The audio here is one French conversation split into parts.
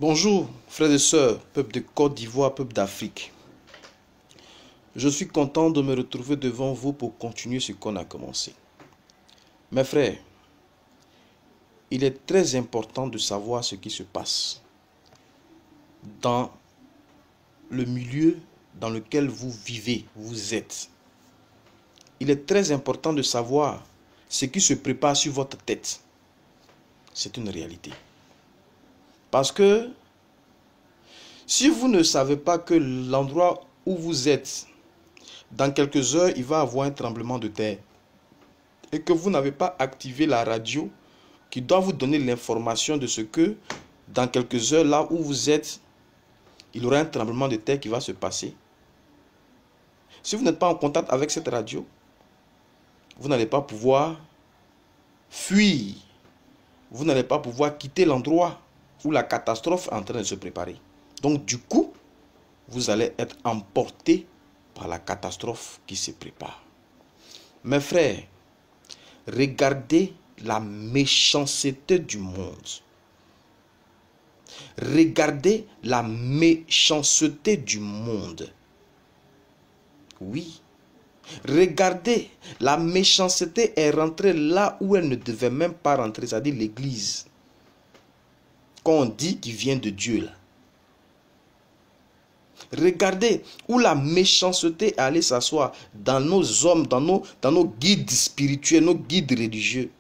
Bonjour, frères et sœurs, peuple de Côte d'Ivoire, peuple d'Afrique. Je suis content de me retrouver devant vous pour continuer ce qu'on a commencé. Mes frères, il est très important de savoir ce qui se passe dans le milieu dans lequel vous vivez, vous êtes. Il est très important de savoir ce qui se prépare sur votre tête. C'est une réalité. Parce que si vous ne savez pas que l'endroit où vous êtes, dans quelques heures, il va y avoir un tremblement de terre, et que vous n'avez pas activé la radio qui doit vous donner l'information de ce que, dans quelques heures, là où vous êtes, il y aura un tremblement de terre qui va se passer. Si vous n'êtes pas en contact avec cette radio, vous n'allez pas pouvoir fuir. Vous n'allez pas pouvoir quitter l'endroit où la catastrophe est en train de se préparer. Donc du coup, vous allez être emporté par la catastrophe qui se prépare. Mes frères, regardez la méchanceté du monde. Regardez la méchanceté du monde. Oui. Regardez, la méchanceté est rentrée là où elle ne devait même pas rentrer, c'est-à-dire l'église. Quand on dit qu'il vient de Dieu là. Regardez où la méchanceté est allée s'asseoir dans nos hommes, dans nos guides spirituels, nos guides religieux.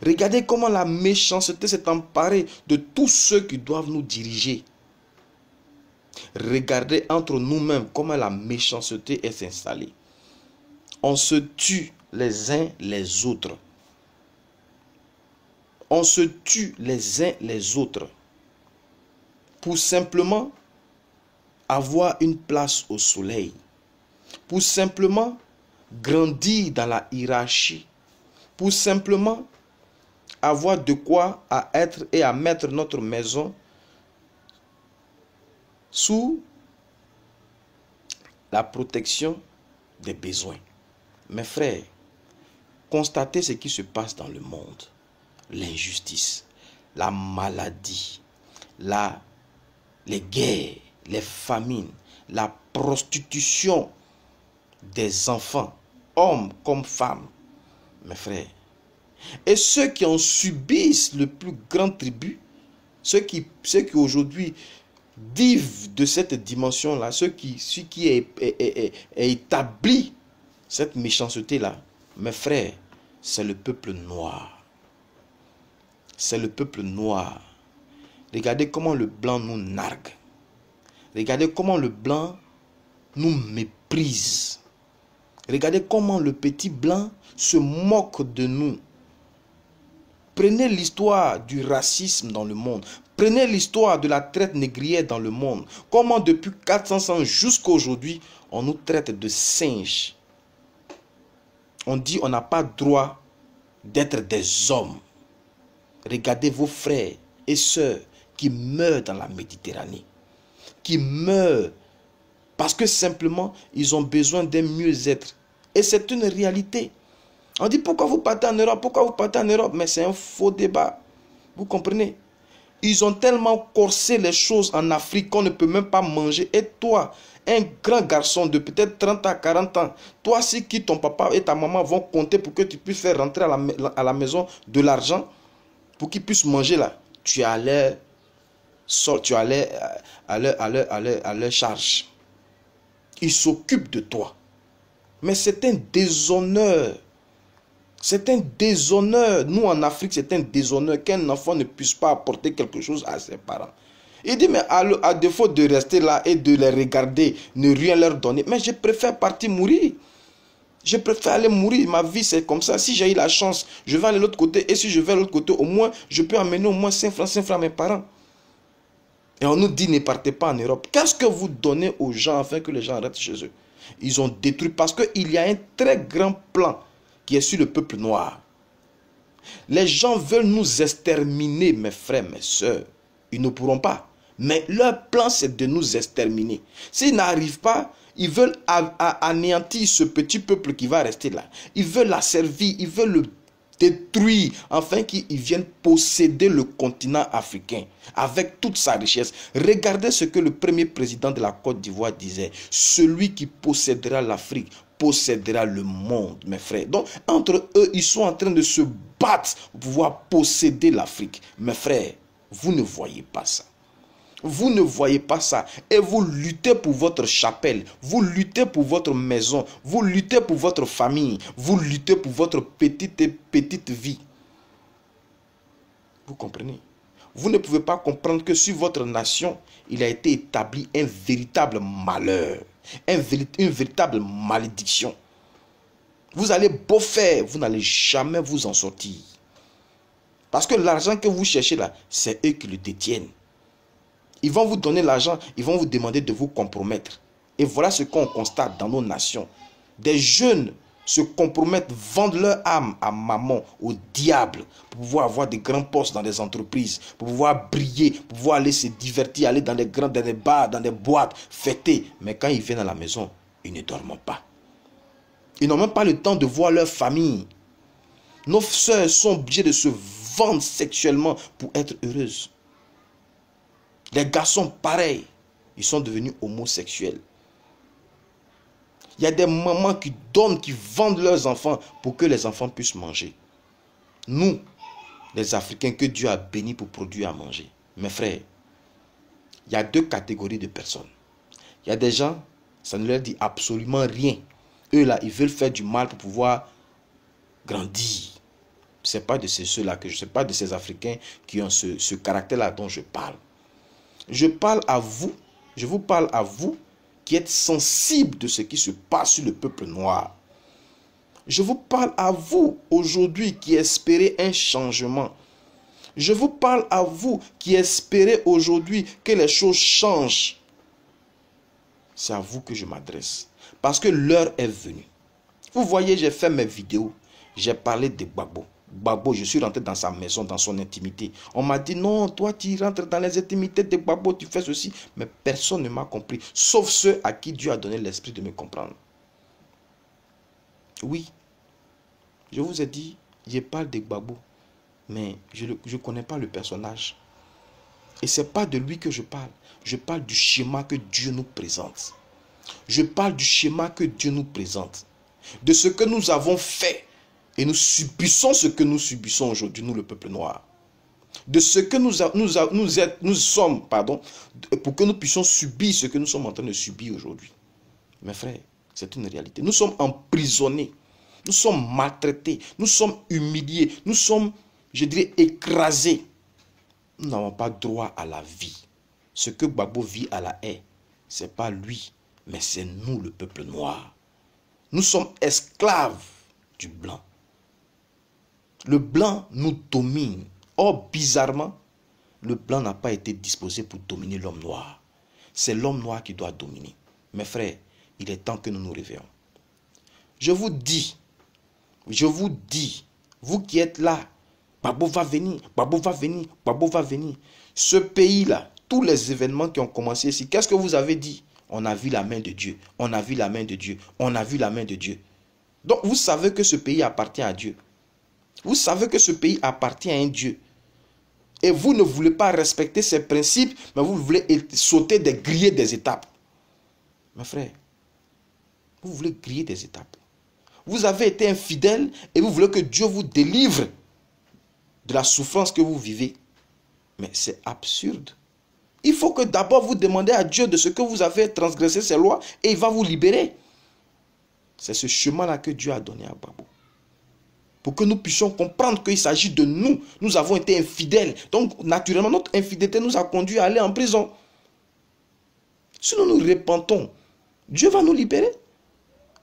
Regardez comment la méchanceté s'est emparée de tous ceux qui doivent nous diriger. Regardez entre nous-mêmes comment la méchanceté est installée. On se tue les uns les autres. On se tue les uns les autres pour simplement avoir une place au soleil, pour simplement grandir dans la hiérarchie, pour simplement avoir de quoi à être et à mettre notre maison sous la protection des besoins. Mes frères, constatez ce qui se passe dans le monde. L'injustice, la maladie, les guerres, les famines, la prostitution des enfants, hommes comme femmes, mes frères. Et ceux qui en subissent le plus grand tribut, ceux qui aujourd'hui vivent de cette dimension-là, ceux qui est établi cette méchanceté-là, mes frères, c'est le peuple noir. C'est le peuple noir. Regardez comment le blanc nous nargue. Regardez comment le blanc nous méprise. Regardez comment le petit blanc se moque de nous. Prenez l'histoire du racisme dans le monde. Prenez l'histoire de la traite négrière dans le monde. Comment depuis 400 ans jusqu'à aujourd'hui, on nous traite de singes. On dit on n'a pas droit d'être des hommes. Regardez vos frères et sœurs qui meurent dans la Méditerranée. Qui meurent parce que simplement ils ont besoin d'un mieux-être. Et c'est une réalité. On dit pourquoi vous partez en Europe? Pourquoi vous partez en Europe? Mais c'est un faux débat. Vous comprenez? Ils ont tellement corsé les choses en Afrique qu'on ne peut même pas manger. Et toi, un grand garçon de peut-être 30 à 40 ans, toi si qui ton papa et ta maman vont compter pour que tu puisses faire rentrer à la maison de l'argent pour qu'ils puissent manger là, tu allais à leur charge. Ils s'occupent de toi. Mais c'est un déshonneur. C'est un déshonneur. Nous en Afrique, c'est un déshonneur qu'un enfant ne puisse pas apporter quelque chose à ses parents. Il dit, mais à défaut de rester là et de les regarder, ne rien leur donner, mais je préfère partir mourir. Je préfère aller mourir. Ma vie, c'est comme ça. Si j'ai eu la chance, je vais aller de l'autre côté. Et si je vais de l'autre côté, au moins, je peux amener au moins 5 francs à mes parents. Et on nous dit, ne partez pas en Europe. Qu'est-ce que vous donnez aux gens afin que les gens restent chez eux? Ils ont détruit parce qu'il y a un très grand plan qui est sur le peuple noir. Les gens veulent nous exterminer, mes frères, mes soeurs. Ils ne pourront pas. Mais leur plan, c'est de nous exterminer. S'ils n'arrivent pas, ils veulent anéantir ce petit peuple qui va rester là. Ils veulent l'asservir, ils veulent détruire, afin qu'ils viennent posséder le continent africain avec toute sa richesse. Regardez ce que le premier président de la Côte d'Ivoire disait: celui qui possédera l'Afrique possédera le monde, mes frères. Donc, entre eux, ils sont en train de se battre pour pouvoir posséder l'Afrique. Mes frères, vous ne voyez pas ça. Vous ne voyez pas ça. Et vous luttez pour votre chapelle. Vous luttez pour votre maison. Vous luttez pour votre famille. Vous luttez pour votre petite vie. Vous comprenez? Vous ne pouvez pas comprendre que sur votre nation, il a été établi un véritable malheur. Une véritable malédiction. Vous allez beau faire, vous n'allez jamais vous en sortir. Parce que l'argent que vous cherchez là, c'est eux qui le détiennent. Ils vont vous donner l'argent, ils vont vous demander de vous compromettre. Et voilà ce qu'on constate dans nos nations. Des jeunes se compromettent, vendent leur âme à maman, au diable, pour pouvoir avoir des grands postes dans des entreprises, pour pouvoir briller, pour pouvoir aller se divertir, aller dans des bars, dans des boîtes, fêter. Mais quand ils viennent à la maison, ils ne dorment pas. Ils n'ont même pas le temps de voir leur famille. Nos sœurs sont obligées de se vendre sexuellement pour être heureuses. Les garçons, pareil, ils sont devenus homosexuels. Il y a des mamans qui donnent, qui vendent leurs enfants pour que les enfants puissent manger. Nous, les Africains que Dieu a bénis pour produire à manger. Mes frères, il y a deux catégories de personnes. Il y a des gens, ça ne leur dit absolument rien. Eux là, ils veulent faire du mal pour pouvoir grandir. Ce n'est pas de ceux-là que je ne sais pas de ces Africains qui ont ce caractère-là dont je parle. Je parle à vous, je vous parle à vous qui êtes sensibles de ce qui se passe sur le peuple noir. Je vous parle à vous aujourd'hui qui espérez un changement. Je vous parle à vous qui espérez aujourd'hui que les choses changent. C'est à vous que je m'adresse. Parce que l'heure est venue. Vous voyez, j'ai fait mes vidéos. J'ai parlé de Gbagbo. Gbagbo, je suis rentré dans sa maison, dans son intimité. On m'a dit, non, toi tu rentres dans les intimités de Gbagbo, tu fais ceci. Mais personne ne m'a compris, sauf ceux à qui Dieu a donné l'esprit de me comprendre. Oui, je vous ai dit, je parle de Gbagbo, mais je ne connais pas le personnage. Et ce n'est pas de lui que je parle. Je parle du schéma que Dieu nous présente. Je parle du schéma que Dieu nous présente. De ce que nous avons fait. Et nous subissons ce que nous subissons aujourd'hui, nous le peuple noir. De ce que nous sommes, pour que nous puissions subir ce que nous sommes en train de subir aujourd'hui. Mes frères, c'est une réalité. Nous sommes emprisonnés, nous sommes maltraités, nous sommes humiliés, nous sommes, je dirais, écrasés. Nous n'avons pas droit à la vie. Ce que Gbagbo vit à la haie, ce n'est pas lui, mais c'est nous, le peuple noir. Nous sommes esclaves du blanc. Le blanc nous domine. Or, bizarrement, le blanc n'a pas été disposé pour dominer l'homme noir. C'est l'homme noir qui doit dominer. Mes frères, il est temps que nous nous réveillons. Je vous dis, vous qui êtes là, Gbagbo va venir, Gbagbo va venir, Gbagbo va venir. Ce pays-là, tous les événements qui ont commencé ici, qu'est-ce que vous avez dit? On a vu la main de Dieu, on a vu la main de Dieu, on a vu la main de Dieu. Donc vous savez que ce pays appartient à Dieu. Vous savez que ce pays appartient à un Dieu. Et vous ne voulez pas respecter ses principes, mais vous voulez sauter, griller des étapes. Mes frères, vous voulez griller des étapes. Vous avez été infidèle et vous voulez que Dieu vous délivre de la souffrance que vous vivez. Mais c'est absurde. Il faut que d'abord vous demandez à Dieu de ce que vous avez transgressé ses lois et il va vous libérer. C'est ce chemin-là que Dieu a donné à Gbagbo. Pour que nous puissions comprendre qu'il s'agit de nous. Nous avons été infidèles. Donc, naturellement, notre infidélité nous a conduit à aller en prison. Si nous nous repentons, Dieu va nous libérer.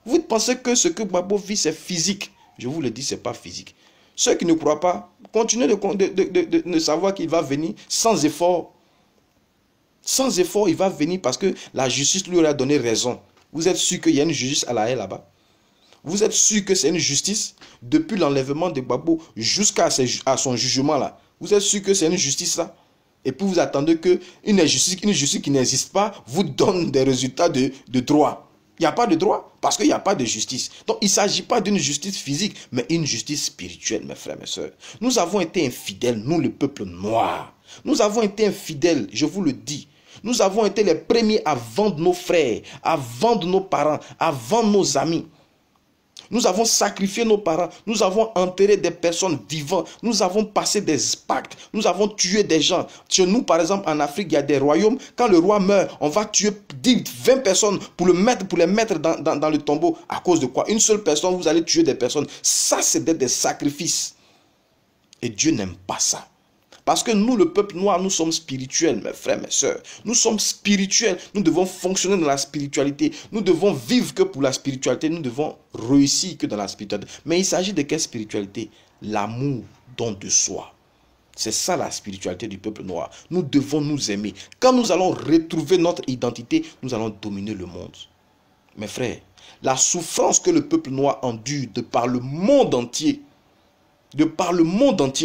Vous pensez que ce que Gbagbo vit, c'est physique. Je vous le dis, ce n'est pas physique. Ceux qui ne croient pas, continuez de savoir qu'il va venir sans effort. Sans effort, il va venir parce que la justice lui a donné raison. Vous êtes sûr qu'il y a une justice à la haie là-bas? Vous êtes sûr que c'est une justice depuis l'enlèvement de Gbagbo jusqu'à son jugement là? Vous êtes sûr que c'est une justice là? Et puis vous attendez qu'une justice qui n'existe pas vous donne des résultats de droit. Il n'y a pas de droit parce qu'il n'y a pas de justice. Donc, il ne s'agit pas d'une justice physique, mais une justice spirituelle, mes frères, mes sœurs. Nous avons été infidèles, nous, le peuple noir. Nous avons été infidèles, je vous le dis. Nous avons été les premiers à vendre nos frères, à vendre nos parents, à vendre nos amis. Nous avons sacrifié nos parents, nous avons enterré des personnes vivantes, nous avons passé des pactes, nous avons tué des gens. Chez nous, par exemple, en Afrique, il y a des royaumes. Quand le roi meurt, on va tuer 10, 20 personnes pour les mettre dans le tombeau. À cause de quoi? Une seule personne, vous allez tuer des personnes. Ça, c'est des sacrifices. Et Dieu n'aime pas ça. Parce que nous, le peuple noir, nous sommes spirituels, mes frères, mes sœurs. Nous sommes spirituels. Nous devons fonctionner dans la spiritualité. Nous devons vivre que pour la spiritualité. Nous devons réussir que dans la spiritualité. Mais il s'agit de quelle spiritualité? L'amour, don de soi. C'est ça la spiritualité du peuple noir. Nous devons nous aimer. Quand nous allons retrouver notre identité, nous allons dominer le monde. Mes frères, la souffrance que le peuple noir endure de par le monde entier,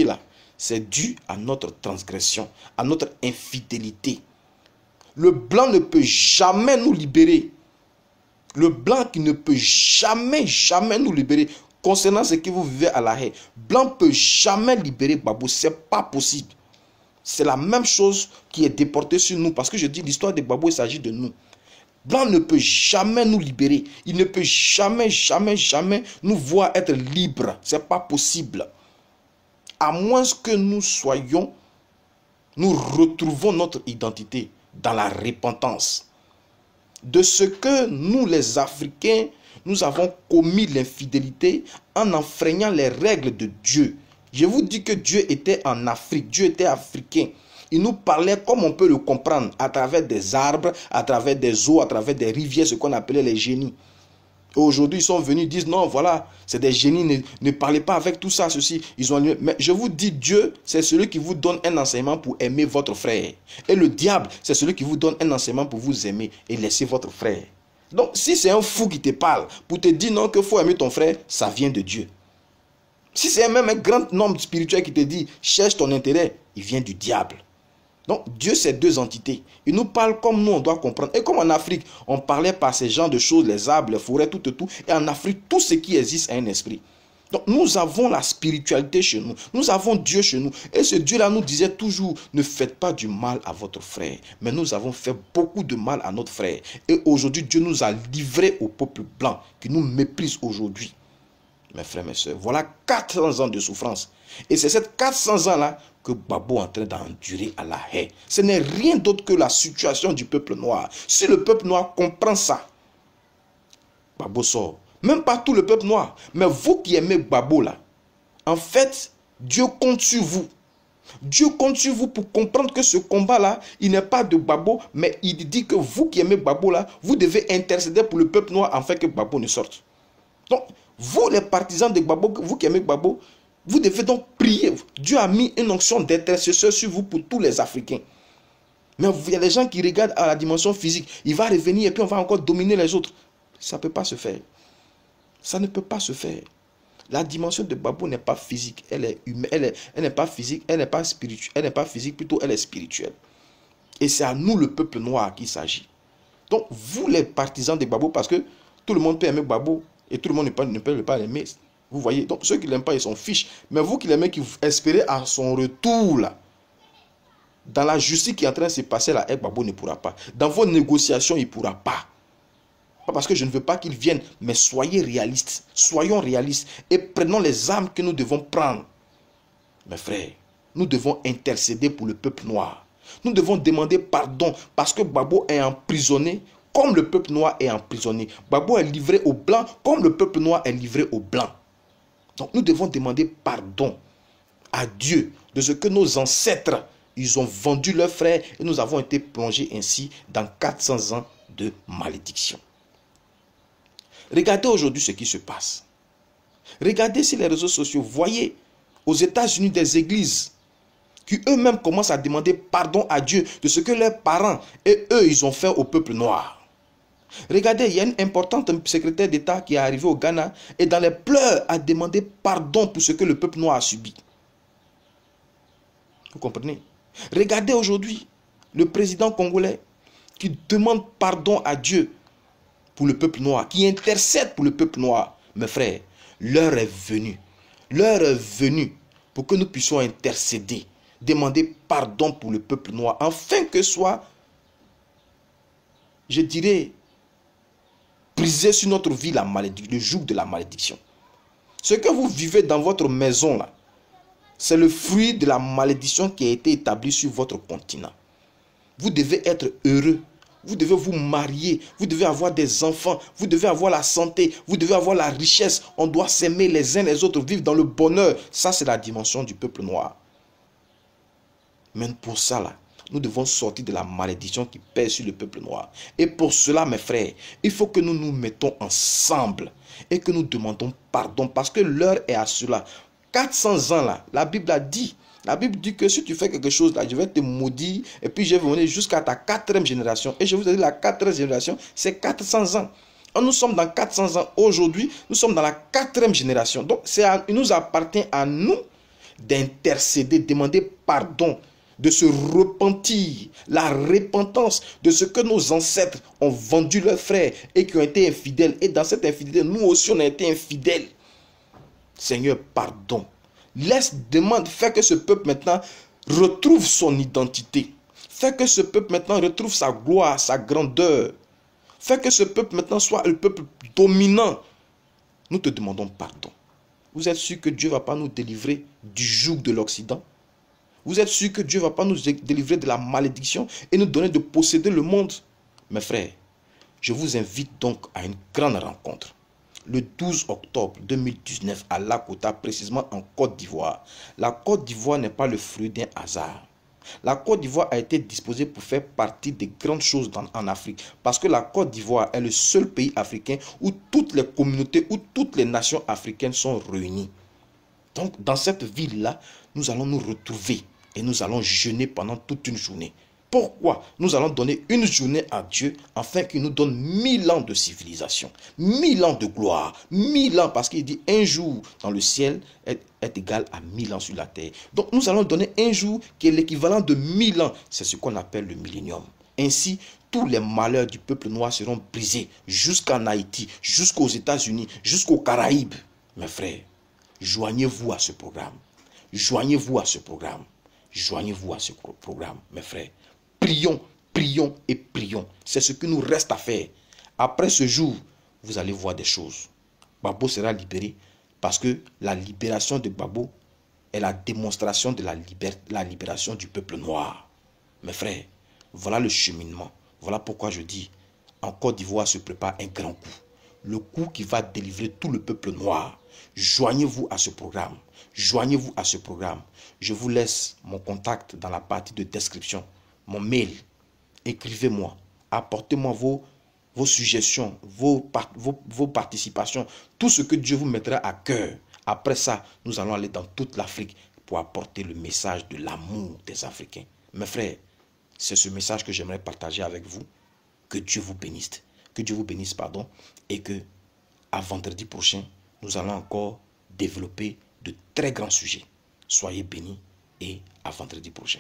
là, c'est dû à notre transgression, à notre infidélité. Le blanc ne peut jamais nous libérer. Le blanc qui ne peut jamais nous libérer. Concernant ce que vous vivez à La Haye, blanc ne peut jamais libérer Gbagbo. Ce n'est pas possible. C'est la même chose qui est déportée sur nous. Parce que je dis l'histoire de Gbagbo, il s'agit de nous. Blanc ne peut jamais nous libérer. Il ne peut jamais nous voir être libres. Ce n'est pas possible. À moins que nous retrouvons notre identité dans la repentance. De ce que nous, les Africains, nous avons commis l'infidélité en enfreignant les règles de Dieu. Je vous dis que Dieu était en Afrique, Dieu était africain. Il nous parlait comme on peut le comprendre, à travers des arbres, à travers des eaux, à travers des rivières, ce qu'on appelait les génies. Aujourd'hui, ils sont venus, ils disent non, voilà, c'est des génies, ne parlez pas avec tout ça, ceci. Mais je vous dis, Dieu, c'est celui qui vous donne un enseignement pour aimer votre frère. Et le diable, c'est celui qui vous donne un enseignement pour vous aimer et laisser votre frère. Donc, si c'est un fou qui te parle pour te dire non, qu'il faut aimer ton frère, ça vient de Dieu. Si c'est même un grand homme spirituel qui te dit cherche ton intérêt, il vient du diable. Donc, Dieu, c'est deux entités. Il nous parle comme nous, on doit comprendre. Et comme en Afrique, on parlait par ces genres de choses, les arbres, les forêts, tout. Et en Afrique, tout ce qui existe a un esprit. Donc, nous avons la spiritualité chez nous. Nous avons Dieu chez nous. Et ce Dieu-là nous disait toujours, ne faites pas du mal à votre frère. Mais nous avons fait beaucoup de mal à notre frère. Et aujourd'hui, Dieu nous a livrés au peuple blanc qui nous méprise aujourd'hui. Mes frères, mes soeurs, voilà 400 ans de souffrance. Et c'est ces 400 ans-là que Gbagbo est en train d'endurer à La Haye. Ce n'est rien d'autre que la situation du peuple noir. Si le peuple noir comprend ça, Gbagbo sort. Même pas tout le peuple noir. Mais vous qui aimez Gbagbo là, en fait, Dieu compte sur vous. Dieu compte sur vous pour comprendre que ce combat-là, il n'est pas de Gbagbo, mais il dit que vous qui aimez Gbagbo là, vous devez intercéder pour le peuple noir afin que Gbagbo ne sorte. Donc, vous les partisans de Gbagbo, vous qui aimez Gbagbo, vous devez donc prier. Dieu a mis une onction d'intercesseur sur vous pour tous les Africains. Mais il y a des gens qui regardent à la dimension physique. Il va revenir et puis on va encore dominer les autres. Ça ne peut pas se faire. Ça ne peut pas se faire. La dimension de Gbagbo n'est pas physique. Elle est humaine. Elle n'est pas physique. Elle n'est pas spirituelle. Elle n'est pas physique. Plutôt, elle est spirituelle. Et c'est à nous, le peuple noir, qu'il s'agit. Donc, vous les partisans de Gbagbo, parce que tout le monde peut aimer Gbagbo et tout le monde ne peut pas l'aimer. Vous voyez, donc ceux qui ne l'aiment pas, ils s'en fichent. Mais vous qui l'aimez, qui espérez à son retour, là, dans la justice qui est en train de se passer là, Gbagbo ne pourra pas. Dans vos négociations, il ne pourra pas. Pas parce que je ne veux pas qu'il vienne, mais soyez réalistes. Soyons réalistes et prenons les armes que nous devons prendre. Mes frères, nous devons intercéder pour le peuple noir. Nous devons demander pardon parce que Gbagbo est emprisonné comme le peuple noir est emprisonné. Gbagbo est livré aux blancs comme le peuple noir est livré aux blancs. Donc nous devons demander pardon à Dieu de ce que nos ancêtres, ils ont vendu leurs frères et nous avons été plongés ainsi dans 400 ans de malédiction. Regardez aujourd'hui ce qui se passe. Regardez sur les réseaux sociaux, voyez aux États-Unis des églises qui eux-mêmes commencent à demander pardon à Dieu de ce que leurs parents et eux, ils ont fait au peuple noir. Regardez, il y a une importante secrétaire d'État qui est arrivée au Ghana et dans les pleurs a demandé pardon pour ce que le peuple noir a subi. Vous comprenez? Regardez aujourd'hui le président congolais qui demande pardon à Dieu pour le peuple noir, qui intercède pour le peuple noir. Mes frères, l'heure est venue. L'heure est venue pour que nous puissions intercéder, demander pardon pour le peuple noir, afin que soit, je dirais, brisé sur notre vie la malédiction, le joug de la malédiction. Ce que vous vivez dans votre maison là, c'est le fruit de la malédiction qui a été établie sur votre continent. Vous devez être heureux. Vous devez vous marier. Vous devez avoir des enfants. Vous devez avoir la santé. Vous devez avoir la richesse. On doit s'aimer les uns les autres, vivre dans le bonheur. Ça, c'est la dimension du peuple noir. Mais pour ça, là, nous devons sortir de la malédiction qui pèse sur le peuple noir. Et pour cela, mes frères, il faut que nous nous mettons ensemble et que nous demandons pardon parce que l'heure est à cela. 400 ans là, la Bible a dit. La Bible dit que si tu fais quelque chose là, je vais te maudire et puis je vais venir jusqu'à ta 4e génération. Et je vous ai dit la 4e génération, c'est 400 ans. Nous sommes dans 400 ans. Aujourd'hui, nous sommes dans la 4e génération. Donc, il nous appartient à nous d'intercéder, demander pardon, de se repentir, la repentance de ce que nos ancêtres ont vendu leurs frères et qui ont été infidèles. Et dans cette infidélité, nous aussi on a été infidèles. Seigneur, pardon. Fais que ce peuple maintenant retrouve son identité. Fais que ce peuple maintenant retrouve sa gloire, sa grandeur. Fais que ce peuple maintenant soit le peuple dominant. Nous te demandons pardon. Vous êtes sûr que Dieu ne va pas nous délivrer du joug de l'Occident? Vous êtes sûr que Dieu ne va pas nous délivrer de la malédiction et nous donner de posséder le monde? Mes frères, je vous invite donc à une grande rencontre. Le 12 octobre 2019 à Lakota, précisément en Côte d'Ivoire. La Côte d'Ivoire n'est pas le fruit d'un hasard. La Côte d'Ivoire a été disposée pour faire partie des grandes choses en Afrique. Parce que la Côte d'Ivoire est le seul pays africain où toutes les communautés, où toutes les nations africaines sont réunies. Donc dans cette ville-là, nous allons nous retrouver et nous allons jeûner pendant toute une journée. Pourquoi? Nous allons donner une journée à Dieu afin qu'il nous donne 1000 ans de civilisation, 1000 ans de gloire, 1000 ans, parce qu'il dit un jour dans le ciel est égal à 1000 ans sur la terre. Donc nous allons donner un jour qui est l'équivalent de 1000 ans. C'est ce qu'on appelle le millénium. Ainsi, tous les malheurs du peuple noir seront brisés jusqu'en Haïti, jusqu'aux États-Unis, jusqu'aux Caraïbes. Mes frères, joignez-vous à ce programme. Joignez-vous à ce programme. Joignez-vous à ce programme, mes frères. Prions, prions et prions. C'est ce qu'il nous reste à faire. Après ce jour, vous allez voir des choses. Gbagbo sera libéré parce que la libération de Gbagbo est la démonstration de la libération du peuple noir. Mes frères, voilà le cheminement. Voilà pourquoi je dis, en Côte d'Ivoire se prépare un grand coup. Le coup qui va délivrer tout le peuple noir. Joignez-vous à ce programme. Joignez-vous à ce programme. Je vous laisse mon contact dans la partie de description. Mon mail. Écrivez-moi. Apportez-moi vos suggestions, vos participations. Tout ce que Dieu vous mettra à cœur. Après ça, nous allons aller dans toute l'Afrique pour apporter le message de l'amour des Africains. Mes frères, c'est ce message que j'aimerais partager avec vous. Que Dieu vous bénisse. Que Dieu vous bénisse, pardon. Et que à vendredi prochain, nous allons encore développer de très grands sujets. Soyez bénis et à vendredi prochain.